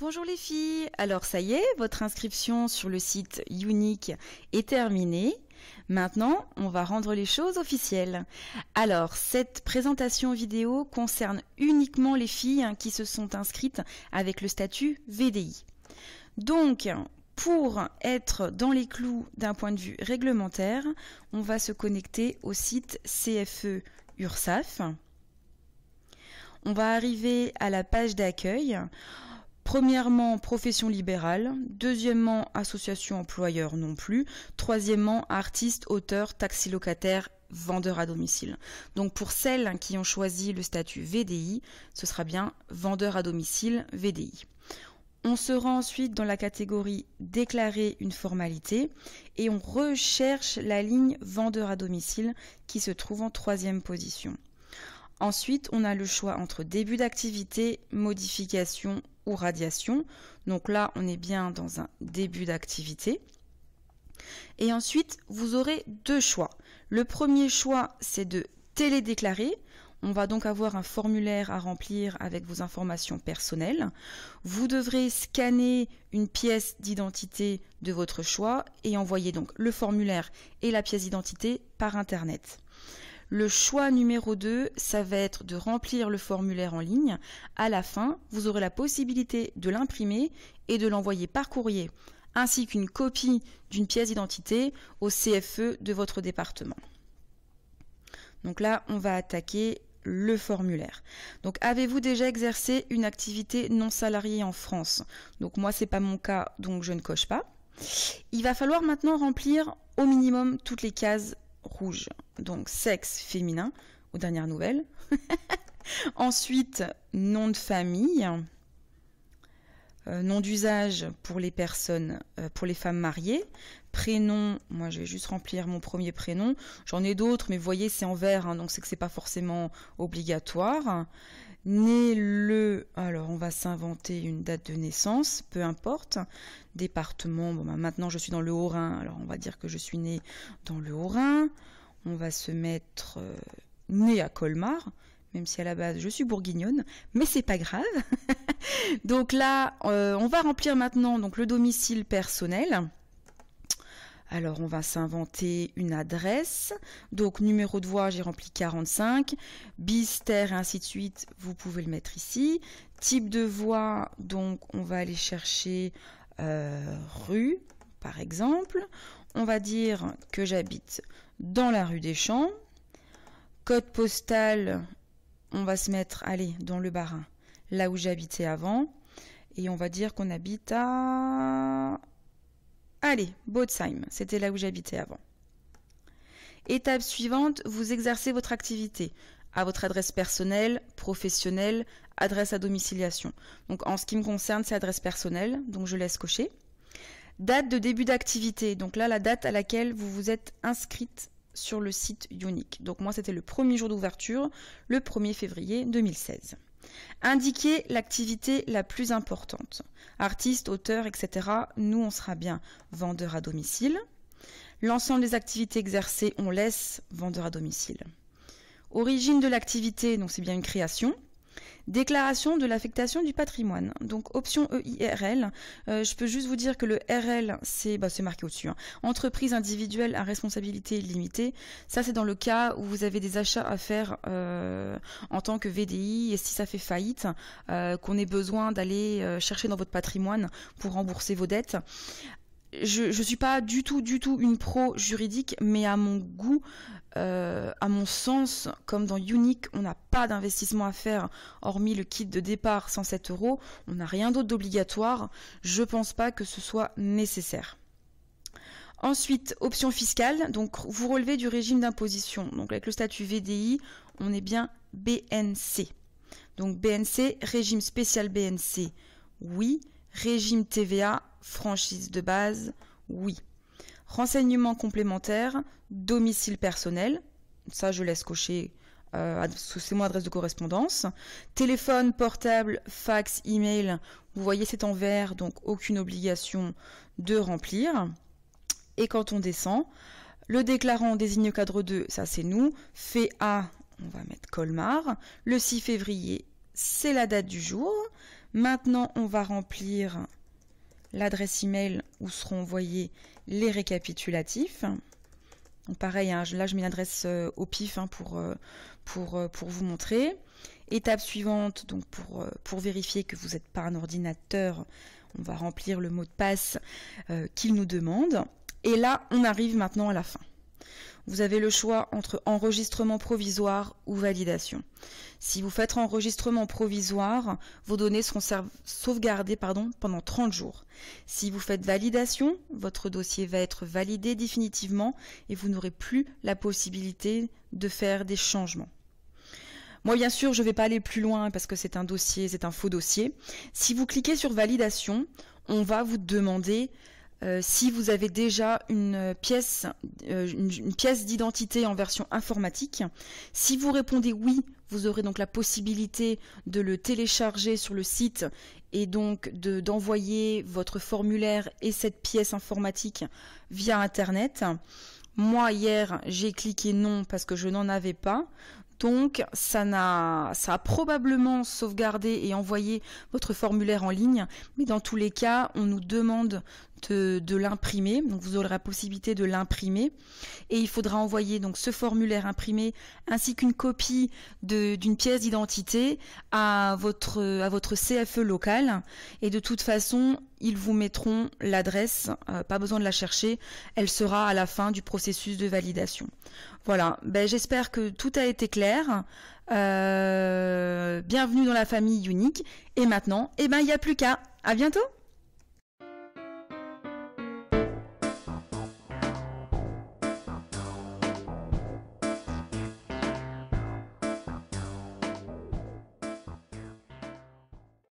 Bonjour les filles, alors ça y est, votre inscription sur le site Unique est terminée. Maintenant, on va rendre les choses officielles. Alors, cette présentation vidéo concerne uniquement les filles qui se sont inscrites avec le statut VDI. Donc, pour être dans les clous d'un point de vue réglementaire, on va se connecter au site CFE URSSAF. On va arriver à la page d'accueil. Premièrement, profession libérale. Deuxièmement, association employeur non plus. Troisièmement, artiste, auteur, taxi locataire, vendeur à domicile. Donc pour celles qui ont choisi le statut VDI, ce sera bien vendeur à domicile VDI. On se rend ensuite dans la catégorie déclarer une formalité et on recherche la ligne vendeur à domicile qui se trouve en troisième position. Ensuite, on a le choix entre début d'activité, modification ou radiation. Donc là, on est bien dans un début d'activité. Et ensuite, vous aurez deux choix. Le premier choix, c'est de télédéclarer. On va donc avoir un formulaire à remplir avec vos informations personnelles. Vous devrez scanner une pièce d'identité de votre choix et envoyer donc le formulaire et la pièce d'identité par Internet. Le choix numéro 2, ça va être de remplir le formulaire en ligne. À la fin, vous aurez la possibilité de l'imprimer et de l'envoyer par courrier, ainsi qu'une copie d'une pièce d'identité au CFE de votre département. Donc là, on va attaquer le formulaire. Donc, avez-vous déjà exercé une activité non salariée en France? Donc moi, c'est pas mon cas, donc je ne coche pas. Il va falloir maintenant remplir au minimum toutes les cases rouge, donc sexe féminin aux dernières nouvelles. Ensuite, nom de famille, nom d'usage pour les personnes, pour les femmes mariées, prénom, moi je vais juste remplir mon premier prénom, j'en ai d'autres mais vous voyez c'est en vert, donc c'est que c'est pas forcément obligatoire. Né le, alors on va s'inventer une date de naissance, peu importe. Département, bon, maintenant je suis dans le Haut-Rhin, alors on va dire que je suis née dans le Haut-Rhin. On va se mettre née à Colmar, même si à la base je suis bourguignonne, mais c'est pas grave. Donc là, on va remplir maintenant donc, le domicile personnel. Alors, on va s'inventer une adresse. Donc, numéro de voie, j'ai rempli 45. Bis, terre, et ainsi de suite, vous pouvez le mettre ici. Type de voie, donc, on va aller chercher rue, par exemple. On va dire que j'habite dans la rue des Champs. Code postal, on va se mettre, allez, dans le Bas-Rhin, là où j'habitais avant. Et on va dire qu'on habite à... Allez, Botzheim, c'était là où j'habitais avant. Étape suivante, vous exercez votre activité à votre adresse personnelle, professionnelle, adresse à domiciliation. Donc en ce qui me concerne, c'est adresse personnelle, donc je laisse cocher. Date de début d'activité, donc là la date à laquelle vous vous êtes inscrite sur le site Unique. Donc moi c'était le premier jour d'ouverture, le 1er février 2016. Indiquez l'activité la plus importante. Artiste, auteur, etc. Nous, on sera bien vendeur à domicile. L'ensemble des activités exercées, on laisse vendeur à domicile. Origine de l'activité, donc c'est bien une création. Déclaration de l'affectation du patrimoine. Donc option EIRL, je peux juste vous dire que le RL, c'est marqué au-dessus. Entreprise individuelle à responsabilité limitée. Ça, c'est dans le cas où vous avez des achats à faire en tant que VDI et si ça fait faillite, qu'on ait besoin d'aller chercher dans votre patrimoine pour rembourser vos dettes. Je ne suis pas du tout une pro juridique, mais à mon goût, à mon sens, comme dans Unique, on n'a pas d'investissement à faire, hormis le kit de départ 107 €, on n'a rien d'autre d'obligatoire, je ne pense pas que ce soit nécessaire. Ensuite, option fiscale, donc vous relevez du régime d'imposition. Donc avec le statut VDI, on est bien BNC. Donc BNC, régime spécial BNC, oui. Régime TVA, franchise de base, oui. Renseignements complémentaires, domicile personnel, ça je laisse cocher, c'est mon adresse de correspondance. Téléphone, portable, fax, email, vous voyez c'est en vert, donc aucune obligation de remplir. Et quand on descend, le déclarant désigne cadre 2, ça c'est nous. Fait A, on va mettre Colmar. Le 6 février, c'est la date du jour. Maintenant, on va remplir l'adresse email où seront envoyés les récapitulatifs. Donc pareil, hein, là je mets une adresse au pif hein, pour vous montrer. Étape suivante, donc pour vérifier que vous n'êtes pas un ordinateur, on va remplir le mot de passe qu'il nous demande. Et là, on arrive maintenant à la fin. Vous avez le choix entre enregistrement provisoire ou validation. Si vous faites enregistrement provisoire, vos données seront sauvegardées pendant 30 jours. Si vous faites validation, votre dossier va être validé définitivement et vous n'aurez plus la possibilité de faire des changements. Moi, bien sûr, je ne vais pas aller plus loin parce que c'est un dossier, c'est un faux dossier. Si vous cliquez sur validation, on va vous demander si vous avez déjà une pièce d'identité en version informatique. Si vous répondez oui, vous aurez donc la possibilité de le télécharger sur le site et donc d'envoyer votre formulaire et cette pièce informatique via Internet. Moi, hier, j'ai cliqué non parce que je n'en avais pas. Donc, ça a probablement sauvegardé et envoyé votre formulaire en ligne. Mais dans tous les cas, on nous demande de l'imprimer. Donc, vous aurez la possibilité de l'imprimer. Et il faudra envoyer donc ce formulaire imprimé ainsi qu'une copie d'une pièce d'identité à votre CFE local. Et de toute façon, ils vous mettront l'adresse. Pas besoin de la chercher. Elle sera à la fin du processus de validation. Voilà, j'espère que tout a été clair. Bienvenue dans la famille Unique. Et maintenant, il n'y a plus qu'à. À bientôt!